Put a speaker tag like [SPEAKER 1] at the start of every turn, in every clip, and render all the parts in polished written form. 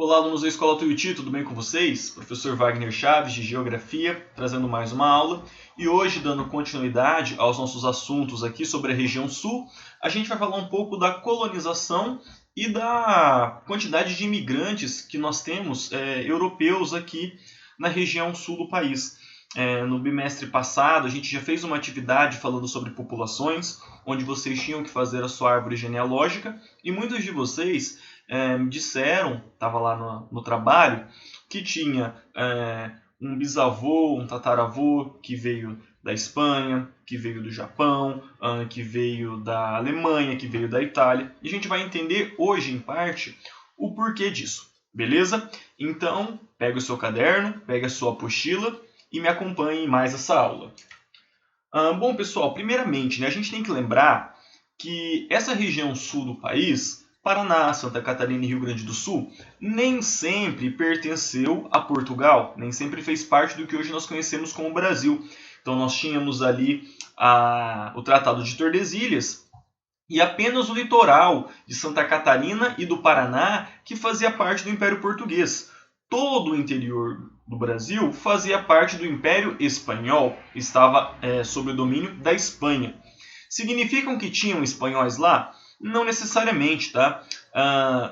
[SPEAKER 1] Olá, alunos da Escola Tuiuti, tudo bem com vocês? Professor Wagner Chaves, de Geografia, trazendo mais uma aula. E hoje, dando continuidade aos nossos assuntos aqui sobre a região sul, a gente vai falar um pouco da colonização e da quantidade de imigrantes que nós temos europeus aqui na região sul do país. No bimestre passado, a gente já fez uma atividade falando sobre populações, onde vocês tinham que fazer a sua árvore genealógica, e muitos de vocês me disseram, estava lá no trabalho, que tinha um bisavô, um tataravô que veio da Espanha, que veio do Japão, que veio da Alemanha, que veio da Itália. E a gente vai entender hoje, em parte, o porquê disso, beleza? Então, pega o seu caderno, pega a sua apostila e me acompanhe em mais essa aula. Bom, pessoal, primeiramente, a gente tem que lembrar que essa região sul do país, Paraná, Santa Catarina e Rio Grande do Sul, nem sempre pertenceu a Portugal, nem sempre fez parte do que hoje nós conhecemos como Brasil. Então nós tínhamos ali o Tratado de Tordesilhas e apenas o litoral de Santa Catarina e do Paraná que fazia parte do Império Português. Todo o interior do Brasil fazia parte do Império Espanhol, estava sob o domínio da Espanha. Significam que tinham espanhóis lá? Não necessariamente, tá?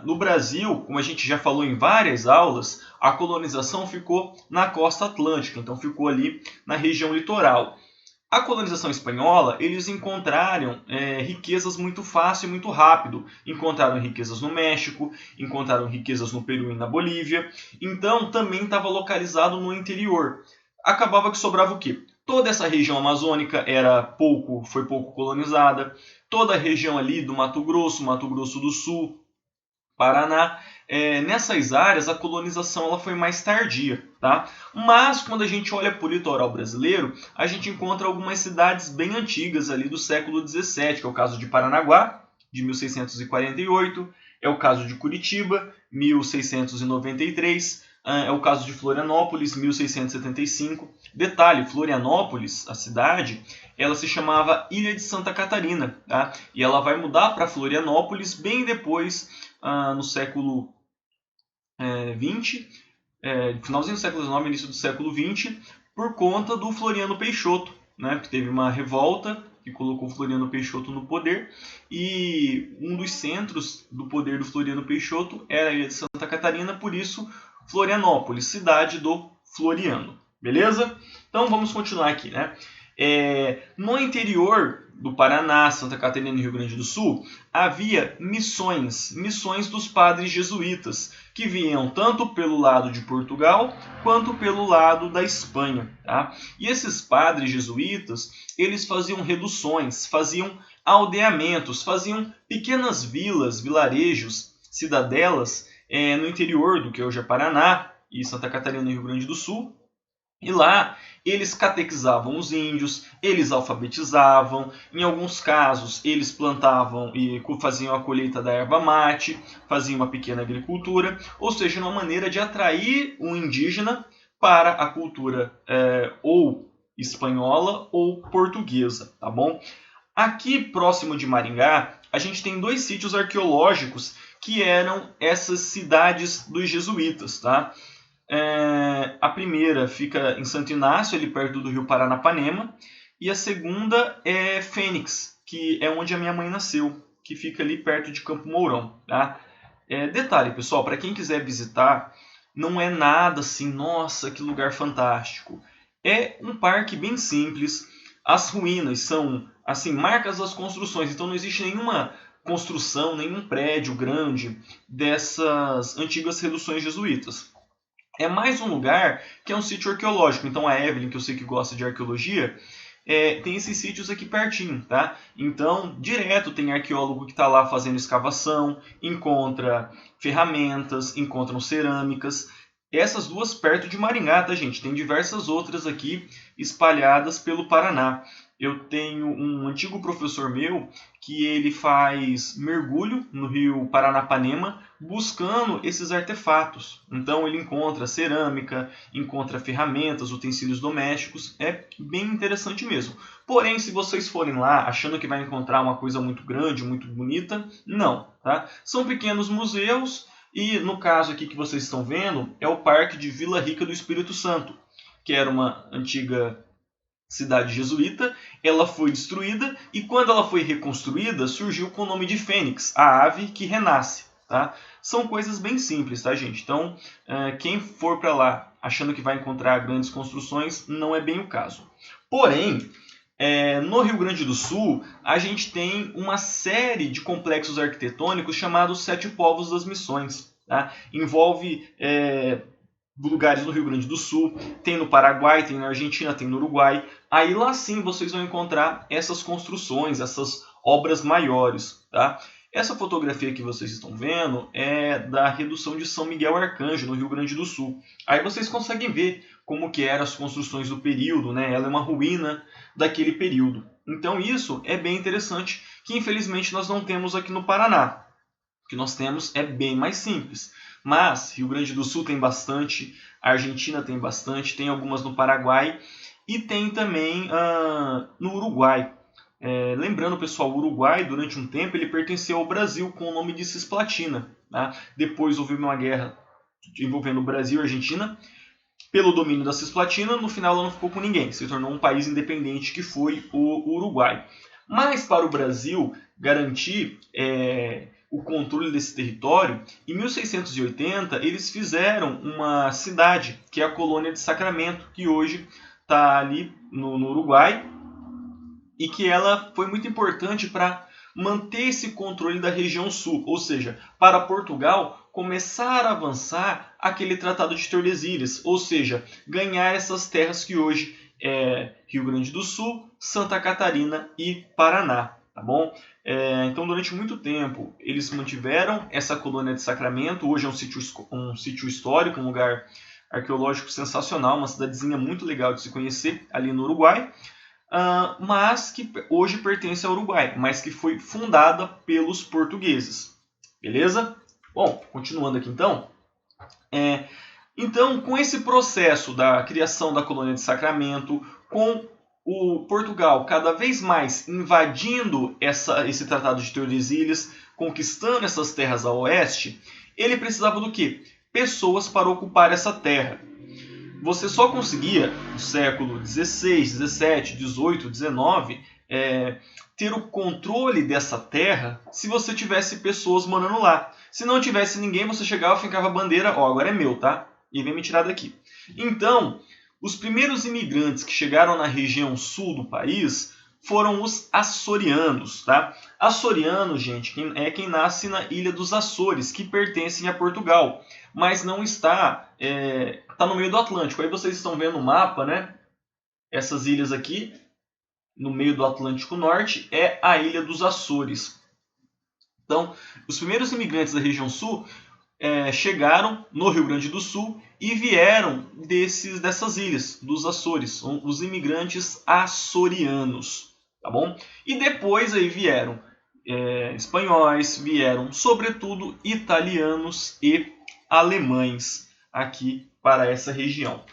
[SPEAKER 1] No Brasil, como a gente já falou em várias aulas, a colonização ficou na costa atlântica, então ficou ali na região litoral. A colonização espanhola, eles encontraram riquezas muito fácil e muito rápido. Encontraram riquezas no México, encontraram riquezas no Peru e na Bolívia. Então, também estava localizado no interior. Acabava que sobrava o quê? Toda essa região amazônica foi pouco colonizada. Toda a região ali do Mato Grosso do Sul, Paraná, nessas áreas a colonização ela foi mais tardia, tá? Mas quando a gente olha para o litoral brasileiro, a gente encontra algumas cidades bem antigas ali do século XVII, que é o caso de Paranaguá, de 1648, é o caso de Curitiba, 1693, é o caso de Florianópolis, 1675. Detalhe, Florianópolis, a cidade, ela se chamava Ilha de Santa Catarina, tá? E ela vai mudar para Florianópolis bem depois, no século XX, finalzinho do século XIX, início do século XX, por conta do Floriano Peixoto, né? Que teve uma revolta que colocou o Floriano Peixoto no poder, e um dos centros do poder do Floriano Peixoto era a Ilha de Santa Catarina, por isso Florianópolis, cidade do Floriano. Beleza? Então vamos continuar aqui, né? No interior do Paraná, Santa Catarina e Rio Grande do Sul, havia missões dos padres jesuítas, que vinham tanto pelo lado de Portugal, quanto pelo lado da Espanha. Tá? E esses padres jesuítas, eles faziam reduções, faziam aldeamentos, faziam pequenas vilas, vilarejos, cidadelas, no interior do que hoje é Paraná e Santa Catarina e Rio Grande do Sul. E lá eles catequizavam os índios, eles alfabetizavam, em alguns casos eles plantavam e faziam a colheita da erva mate, faziam uma pequena agricultura, ou seja, uma maneira de atrair o indígena para a cultura ou espanhola ou portuguesa, tá bom? Aqui próximo de Maringá, a gente tem 2 sítios arqueológicos que eram essas cidades dos jesuítas, tá? A primeira fica em Santo Inácio, ali perto do rio Paranapanema, e a segunda é Fênix, que é onde a minha mãe nasceu, que fica ali perto de Campo Mourão. Tá? Detalhe, pessoal, para quem quiser visitar, não é nada assim, nossa, que lugar fantástico. É um parque bem simples, as ruínas são assim marcas das construções, então não existe nenhuma construção, nenhum prédio grande dessas antigas reduções jesuítas. É mais um lugar que é um sítio arqueológico. Então a Evelyn, que eu sei que gosta de arqueologia, tem esses sítios aqui pertinho, tá? Então, direto tem arqueólogo que está lá fazendo escavação, encontra ferramentas, encontram cerâmicas. Essas 2 perto de Maringá, tá, gente? Tem diversas outras aqui espalhadas pelo Paraná. Eu tenho um antigo professor meu que ele faz mergulho no rio Paranapanema buscando esses artefatos. Então ele encontra cerâmica, encontra ferramentas, utensílios domésticos. É bem interessante mesmo. Porém, se vocês forem lá achando que vai encontrar uma coisa muito grande, muito bonita, não. Tá? São pequenos museus, E no caso aqui que vocês estão vendo, é o Parque de Vila Rica do Espírito Santo, que era uma antiga cidade jesuíta. Ela foi destruída e quando ela foi reconstruída, surgiu com o nome de Fênix, a ave que renasce. Tá? São coisas bem simples, tá, gente? Então, quem for para lá achando que vai encontrar grandes construções, não é bem o caso. Porém, no Rio Grande do Sul, a gente tem uma série de complexos arquitetônicos chamados Sete Povos das Missões. Tá? Envolve lugares no Rio Grande do Sul, tem no Paraguai, tem na Argentina, tem no Uruguai. Aí lá sim vocês vão encontrar essas construções, essas obras maiores. Tá? Essa fotografia que vocês estão vendo é da redução de São Miguel Arcanjo, no Rio Grande do Sul. Aí vocês conseguem ver como que eram as construções do período, né? Ela é uma ruína daquele período. Então isso é bem interessante, que infelizmente nós não temos aqui no Paraná. O que nós temos é bem mais simples. Mas Rio Grande do Sul tem bastante, a Argentina tem bastante, tem algumas no Paraguai e tem também no Uruguai. Lembrando, pessoal, o Uruguai, durante um tempo, ele pertenceu ao Brasil com o nome de Cisplatina. Tá? Depois houve uma guerra envolvendo o Brasil e a Argentina. Pelo domínio da Cisplatina, no final ela não ficou com ninguém. Se tornou um país independente, que foi o Uruguai. Mas para o Brasil garantir o controle desse território, em 1680 eles fizeram uma cidade, que é a colônia de Sacramento, que hoje está ali no Uruguai, e que ela foi muito importante para manter esse controle da região sul, ou seja, para Portugal começar a avançar aquele Tratado de Tordesilhas, ou seja, ganhar essas terras que hoje é Rio Grande do Sul, Santa Catarina e Paraná. Tá bom? Então, durante muito tempo, eles mantiveram essa colônia de Sacramento. Hoje é um sítio histórico, um lugar arqueológico sensacional, uma cidadezinha muito legal de se conhecer ali no Uruguai. Mas que hoje pertence ao Uruguai, mas que foi fundada pelos portugueses. Beleza? Bom, continuando aqui então. Então, com esse processo da criação da colônia de Sacramento, com o Portugal cada vez mais invadindo esse Tratado de Tordesilhas, conquistando essas terras a oeste, ele precisava do quê? Pessoas para ocupar essa terra. Você só conseguia, no século XVI, XVII, XVIII, XIX, ter o controle dessa terra se você tivesse pessoas morando lá. Se não tivesse ninguém, você chegava e ficava a bandeira, agora é meu, tá? E vem me tirar daqui. Então, os primeiros imigrantes que chegaram na região sul do país foram os açorianos, tá? Açoriano, gente, é quem nasce na Ilha dos Açores, que pertencem a Portugal, mas não está no meio do Atlântico. Aí vocês estão vendo o mapa, né? Essas ilhas aqui, no meio do Atlântico Norte, é a Ilha dos Açores. Então, os primeiros imigrantes da região sul chegaram no Rio Grande do Sul e vieram dessas ilhas, dos Açores, os imigrantes açorianos, tá bom? E depois aí vieram espanhóis, vieram sobretudo italianos e alemães aqui para essa região.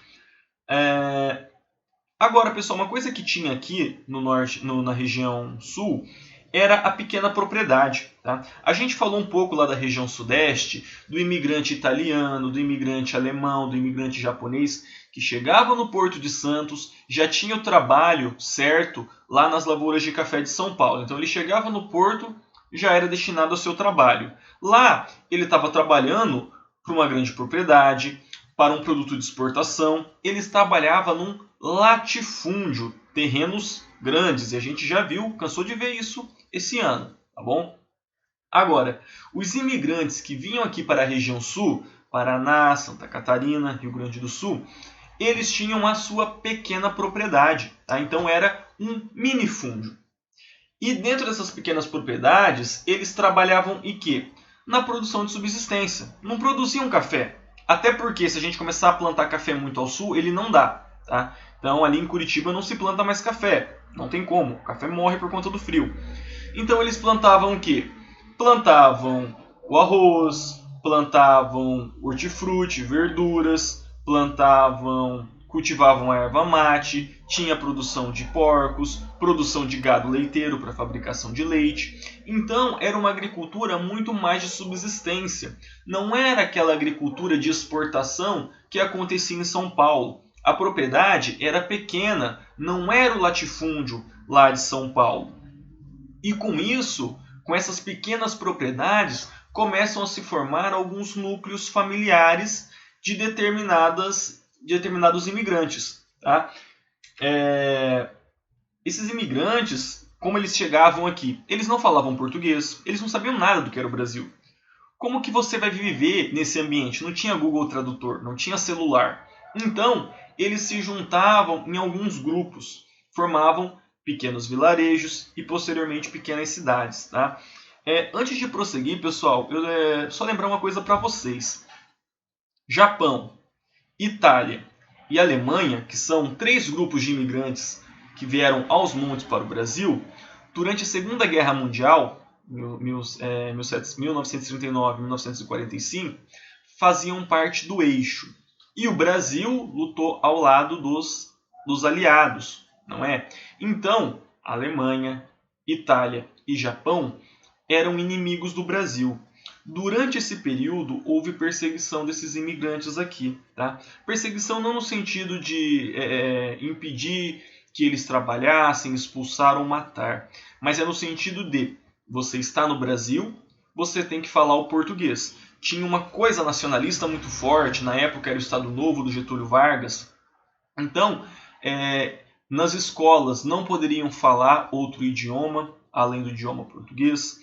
[SPEAKER 1] Agora, pessoal, uma coisa que tinha aqui no norte, na região sul, era a pequena propriedade. Tá? A gente falou um pouco lá da região sudeste, do imigrante italiano, do imigrante alemão, do imigrante japonês, que chegava no Porto de Santos, já tinha o trabalho certo lá nas lavouras de café de São Paulo. Então ele chegava no porto, já era destinado ao seu trabalho. Lá ele estava trabalhando para uma grande propriedade, para um produto de exportação. Ele trabalhava num latifúndio, terrenos grandes, e a gente já cansou de ver isso esse ano, tá bom? Agora, os imigrantes que vinham aqui para a região sul, Paraná, Santa Catarina, Rio Grande do Sul, eles tinham a sua pequena propriedade, tá? Então era um minifúndio. E dentro dessas pequenas propriedades, eles trabalhavam em quê? Na produção de subsistência. Não produziam café. Até porque se a gente começar a plantar café muito ao sul, ele não dá, tá? Então ali em Curitiba não se planta mais café. Não tem como. O café morre por conta do frio. Então eles plantavam o quê? Plantavam o arroz, plantavam hortifruti, verduras, plantavam cultivavam a erva mate, tinha produção de porcos, produção de gado leiteiro para fabricação de leite. Então era uma agricultura muito mais de subsistência. Não era aquela agricultura de exportação que acontecia em São Paulo. A propriedade era pequena, não era o latifúndio lá de São Paulo. E com isso, com essas pequenas propriedades, começam a se formar alguns núcleos familiares de determinados imigrantes. Tá? Esses imigrantes, como eles chegavam aqui? Eles não falavam português, eles não sabiam nada do que era o Brasil. Como que você vai viver nesse ambiente? Não tinha Google Tradutor, não tinha celular. Então, eles se juntavam em alguns grupos, formavam pequenos vilarejos e posteriormente pequenas cidades. Tá? Antes de prosseguir, pessoal, eu só lembrar uma coisa para vocês. Japão, Itália e Alemanha, que são 3 grupos de imigrantes que vieram aos montes para o Brasil, durante a Segunda Guerra Mundial, 1939-1945, faziam parte do eixo. E o Brasil lutou ao lado dos aliados, não é? Então, Alemanha, Itália e Japão eram inimigos do Brasil. Durante esse período, houve perseguição desses imigrantes aqui. Tá? Perseguição não no sentido de impedir que eles trabalhassem, expulsar ou matar, mas é no sentido de você está no Brasil, você tem que falar o português. Tinha uma coisa nacionalista muito forte, na época era o Estado Novo do Getúlio Vargas. Então, nas escolas não poderiam falar outro idioma, além do idioma português.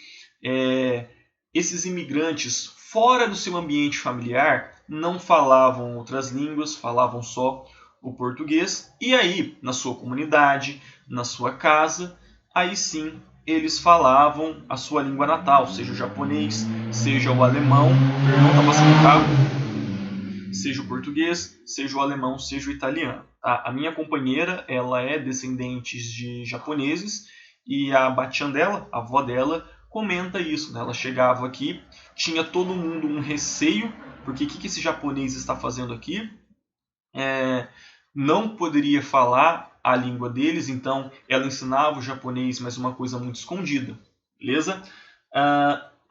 [SPEAKER 1] Esses imigrantes, fora do seu ambiente familiar, não falavam outras línguas, falavam só o português. E aí, na sua comunidade, na sua casa, aí sim eles falavam a sua língua natal, seja o japonês, seja o alemão, tá passando um carro, seja o português, seja o alemão, seja o italiano. A minha companheira, ela é descendente de japoneses e a batiã dela, a avó dela, comenta isso. Né? Ela chegava aqui, tinha todo mundo um receio, porque o que esse japonês está fazendo aqui? Não poderia falar a língua deles, então ela ensinava o japonês, mas uma coisa muito escondida. Beleza?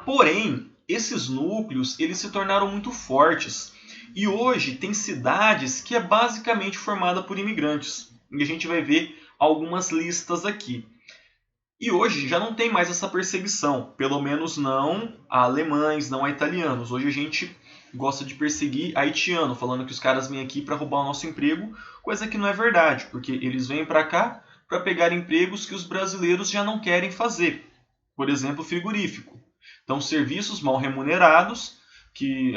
[SPEAKER 1] Porém, esses núcleos eles se tornaram muito fortes. E hoje tem cidades que é basicamente formada por imigrantes. E a gente vai ver algumas listas aqui. E hoje já não tem mais essa perseguição. Pelo menos não a alemães, não a italianos. Hoje a gente gosta de perseguir haitiano, falando que os caras vêm aqui para roubar o nosso emprego, coisa que não é verdade, porque eles vêm para cá para pegar empregos que os brasileiros já não querem fazer. Por exemplo, frigorífico. Então, serviços mal remunerados, que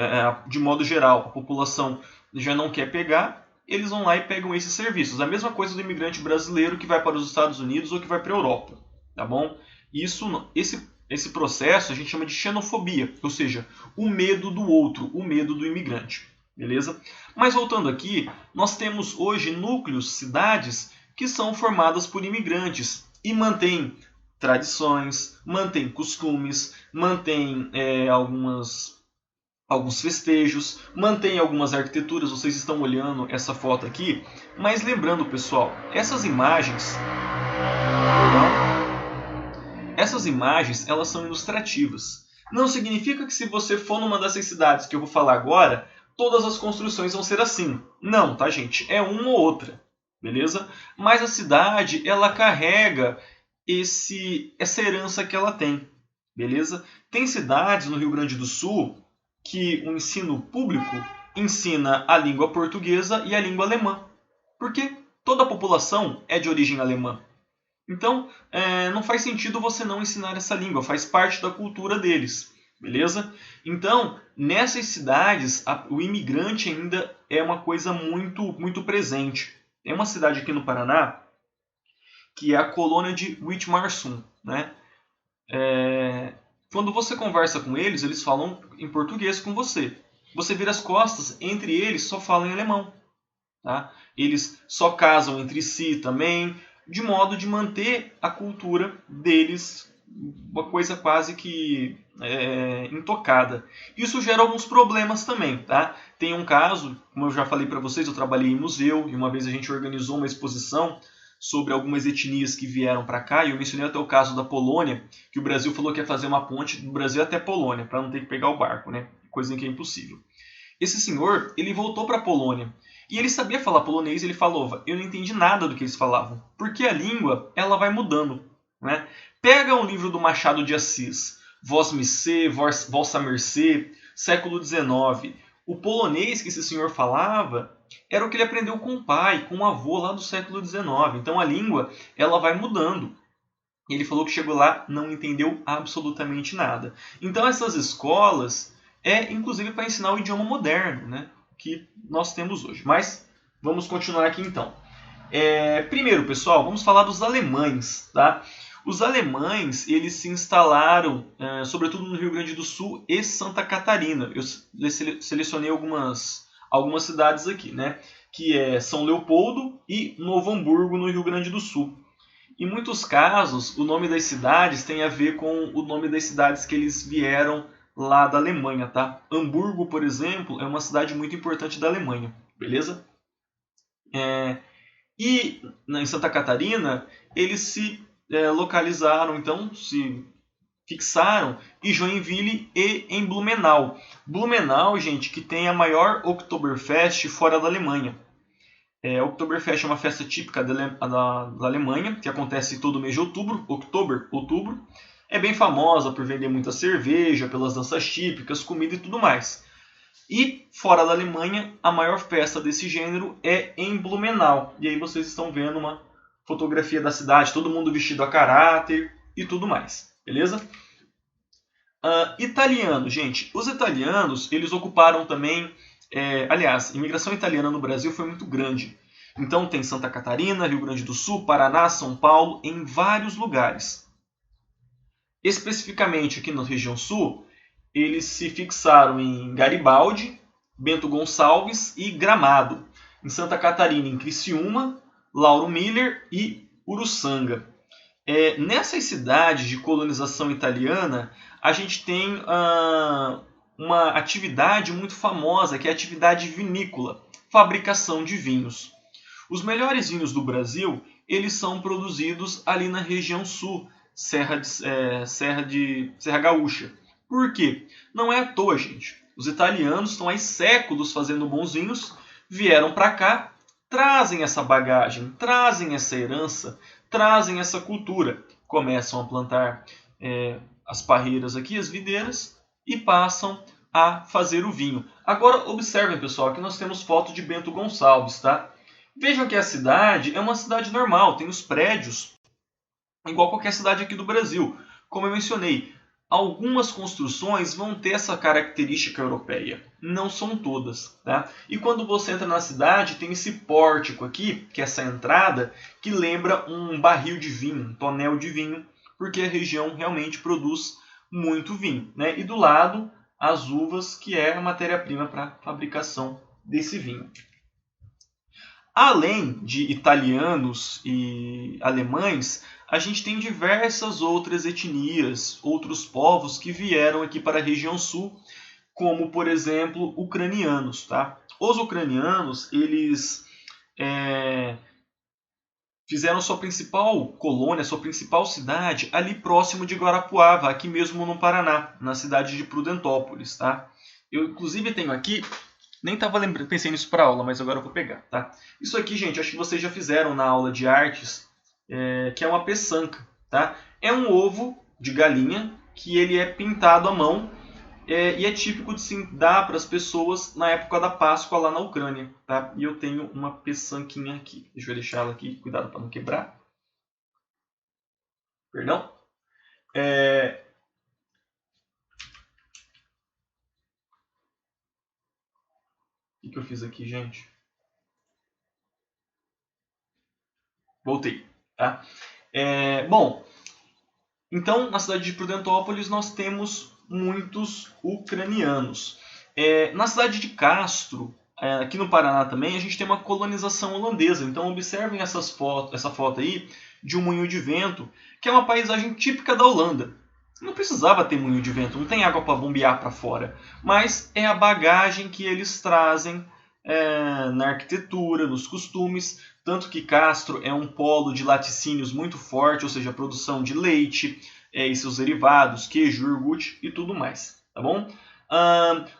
[SPEAKER 1] de modo geral a população já não quer pegar, eles vão lá e pegam esses serviços. A mesma coisa do imigrante brasileiro que vai para os Estados Unidos ou que vai para a Europa. Tá bom? Esse processo a gente chama de xenofobia, ou seja, o medo do outro, o medo do imigrante. Beleza? Mas voltando aqui, nós temos hoje núcleos, cidades, que são formadas por imigrantes e mantêm tradições, mantêm costumes, mantêm alguns festejos, mantêm algumas arquiteturas. Vocês estão olhando essa foto aqui, mas lembrando, pessoal, essas imagens elas são ilustrativas. Não significa que se você for numa dessas cidades que eu vou falar agora, todas as construções vão ser assim. Não, tá, gente? É uma ou outra. Beleza? Mas a cidade, ela carrega essa herança que ela tem. Beleza? Tem cidades no Rio Grande do Sul que o ensino público ensina a língua portuguesa e a língua alemã. Porque toda a população é de origem alemã. Então, não faz sentido você não ensinar essa língua, faz parte da cultura deles, beleza? Então, nessas cidades, o imigrante ainda é uma coisa muito, muito presente. Tem uma cidade aqui no Paraná, que é a colônia de Witmarsum, né? Quando você conversa com eles, eles falam em português com você. Você vira as costas, entre eles só falam em alemão. Tá? Eles só casam entre si também, de modo de manter a cultura deles uma coisa quase que intocada. Isso gera alguns problemas também. Tá? Tem um caso, como eu já falei para vocês, eu trabalhei em museu e uma vez a gente organizou uma exposição sobre algumas etnias que vieram para cá, e eu mencionei até o caso da Polônia, que o Brasil falou que ia fazer uma ponte do Brasil até Polônia, para não ter que pegar o barco, né? Coisa que é impossível. Esse senhor, ele voltou para a Polônia, e ele sabia falar polonês, e ele falou, eu não entendi nada do que eles falavam, porque a língua, ela vai mudando, né? Pega um livro do Machado de Assis, Vós-me-se, Vossa Mercê, século XIX, o polonês que esse senhor falava era o que ele aprendeu com o pai, com o avô lá do século XIX. Então a língua, ela vai mudando. Ele falou que chegou lá, não entendeu absolutamente nada. Então essas escolas inclusive para ensinar o idioma moderno, né, que nós temos hoje. Mas vamos continuar aqui então. Primeiro, pessoal, vamos falar dos alemães, tá? Os alemães, eles se instalaram, sobretudo no Rio Grande do Sul e Santa Catarina. Eu selecionei algumas cidades aqui, né? Que é São Leopoldo e Novo Hamburgo, no Rio Grande do Sul. Em muitos casos, o nome das cidades tem a ver com o nome das cidades que eles vieram lá da Alemanha, tá? Hamburgo, por exemplo, é uma cidade muito importante da Alemanha, beleza? E em Santa Catarina, eles se localizaram, então se fixaram em Joinville e em Blumenau. Blumenau, gente, que tem a maior Oktoberfest fora da Alemanha. Oktoberfest é uma festa típica da Alemanha, que acontece todo mês de outubro, outubro. É bem famosa por vender muita cerveja, pelas danças típicas, comida e tudo mais. E fora da Alemanha, a maior festa desse gênero é em Blumenau. E aí vocês estão vendo uma fotografia da cidade, todo mundo vestido a caráter e tudo mais, beleza? Italiano, gente. Os italianos, eles ocuparam também... aliás, a imigração italiana no Brasil foi muito grande. Então tem Santa Catarina, Rio Grande do Sul, Paraná, São Paulo, em vários lugares. Especificamente aqui na região sul, eles se fixaram em Garibaldi, Bento Gonçalves e Gramado. Em Santa Catarina, em Criciúma, Lauro Miller e Uruçanga. Nessas cidades de colonização italiana, a gente tem uma atividade muito famosa, que é a atividade vinícola, fabricação de vinhos. Os melhores vinhos do Brasil, eles são produzidos ali na região sul, Serra Gaúcha. Por quê? Não é à toa, gente. Os italianos estão há séculos fazendo bons vinhos, vieram para cá, trazem essa bagagem, trazem essa herança, trazem essa cultura. Começam a plantar as parreiras aqui, as videiras, e passam a fazer o vinho. Agora observem, pessoal, que nós temos foto de Bento Gonçalves, tá? Vejam que a cidade é uma cidade normal, tem os prédios igual qualquer cidade aqui do Brasil. Como eu mencionei, algumas construções vão ter essa característica europeia. Não são todas, tá? E quando você entra na cidade, tem esse pórtico aqui, que é essa entrada, que lembra um barril de vinho, um tonel de vinho, porque a região realmente produz muito vinho, né? E do lado, as uvas, que é a matéria-prima para a fabricação desse vinho. Além de italianos e alemães, a gente tem diversas outras etnias, outros povos que vieram aqui para a região sul, como, por exemplo, ucranianos. Tá? Os ucranianos, eles fizeram sua principal colônia, sua principal cidade, ali próximo de Guarapuava, aqui mesmo no Paraná, na cidade de Prudentópolis. Tá? Eu, inclusive, tenho aqui... Nem estava pensando nisso para aula, mas agora eu vou pegar. Tá? Isso aqui, gente, acho que vocês já fizeram na aula de artes, que é uma peçanca. Tá? É um ovo de galinha que ele é pintado à mão e é típico de se dar para as pessoas na época da Páscoa lá na Ucrânia. Tá? E eu tenho uma peçanquinha aqui. Deixa eu deixar ela aqui, cuidado para não quebrar. Perdão. O que eu fiz aqui, gente? Voltei. Tá? Bom, então na cidade de Prudentópolis nós temos muitos ucranianos. Na cidade de Castro, aqui no Paraná também, a gente tem uma colonização holandesa. Então observem essa foto aí de um moinho de vento, que é uma paisagem típica da Holanda. não precisava ter moinho de vento, não tem água para bombear para fora, mas é a bagagem que eles trazem na arquitetura, nos costumes, tanto que Castro é um polo de laticínios muito forte, ou seja, a produção de leite e seus derivados, queijo, iogurte e tudo mais, tá bom?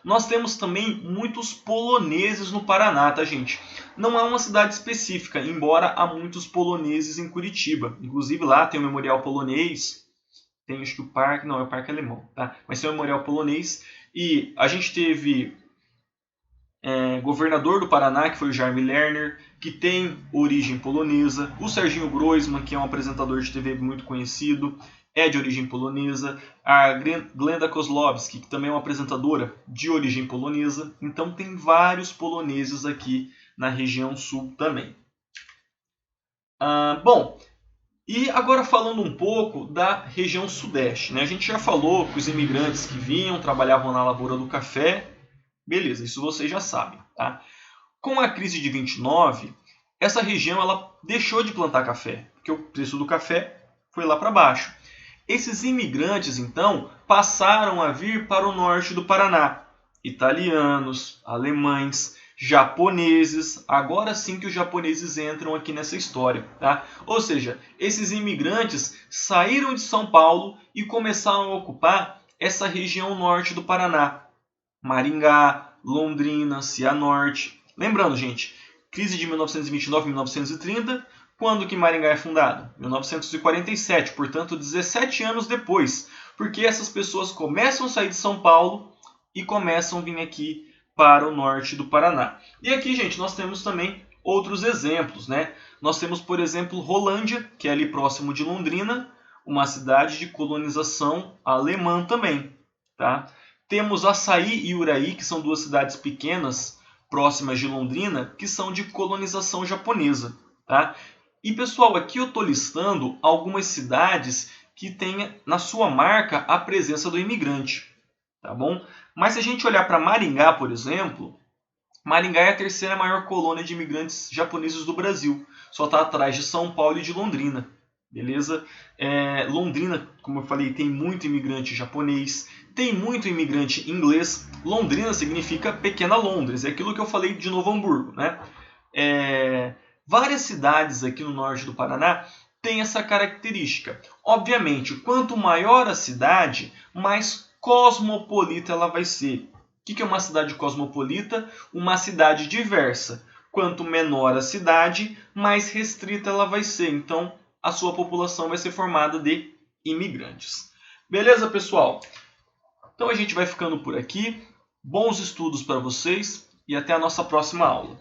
[SPEAKER 1] Nós temos também muitos poloneses no Paraná, tá, gente? Não há uma cidade específica, embora há muitos poloneses em Curitiba. Inclusive lá tem o Memorial Polonês, tem acho que o parque, não, é o Parque Alemão, tá? Mas tem o Memorial Polonês e a gente teve governador do Paraná, que foi o Jaime Lerner, que tem origem polonesa, o Serginho Groisman, que é um apresentador de TV muito conhecido, é de origem polonesa, a Glenda Kozlowski, que também é uma apresentadora de origem polonesa, então tem vários poloneses aqui na região sul também. Bom, e agora falando um pouco da região sudeste, né? A gente já falou que os imigrantes que vinham, trabalhavam na lavoura do café, beleza, isso vocês já sabem, tá? Com a crise de 29, essa região ela deixou de plantar café, porque o preço do café foi lá para baixo. Esses imigrantes, então, passaram a vir para o norte do Paraná. Italianos, alemães, japoneses, agora sim que os japoneses entram aqui nessa história, tá? Ou seja, esses imigrantes saíram de São Paulo e começaram a ocupar essa região norte do Paraná. Maringá, Londrina, Cianorte. Lembrando, gente, crise de 1929-1930, quando que Maringá é fundado? 1947, portanto 17 anos depois, porque essas pessoas começam a sair de São Paulo e começam a vir aqui para o norte do Paraná. E aqui, gente, nós temos também outros exemplos, né? Nós temos, por exemplo, Rolândia, que é ali próximo de Londrina, uma cidade de colonização alemã também, tá? Temos Açaí e Uraí, que são duas cidades pequenas, próximas de Londrina, que são de colonização japonesa, tá? E, pessoal, aqui eu estou listando algumas cidades que têm na sua marca a presença do imigrante, tá bom? Mas se a gente olhar para Maringá, por exemplo, Maringá é a terceira maior colônia de imigrantes japoneses do Brasil. Só está atrás de São Paulo e de Londrina, beleza? Londrina, como eu falei, tem muito imigrante japonês, tem muito imigrante inglês. Londrina significa Pequena Londres, é aquilo que eu falei de Novo Hamburgo, né? Várias cidades aqui no norte do Paraná têm essa característica. Obviamente, quanto maior a cidade, mais cosmopolita ela vai ser. O que é uma cidade cosmopolita? Uma cidade diversa. Quanto menor a cidade, mais restrita ela vai ser. Então, a sua população vai ser formada de imigrantes. Beleza, pessoal? Então a gente vai ficando por aqui. Bons estudos para vocês e até a nossa próxima aula.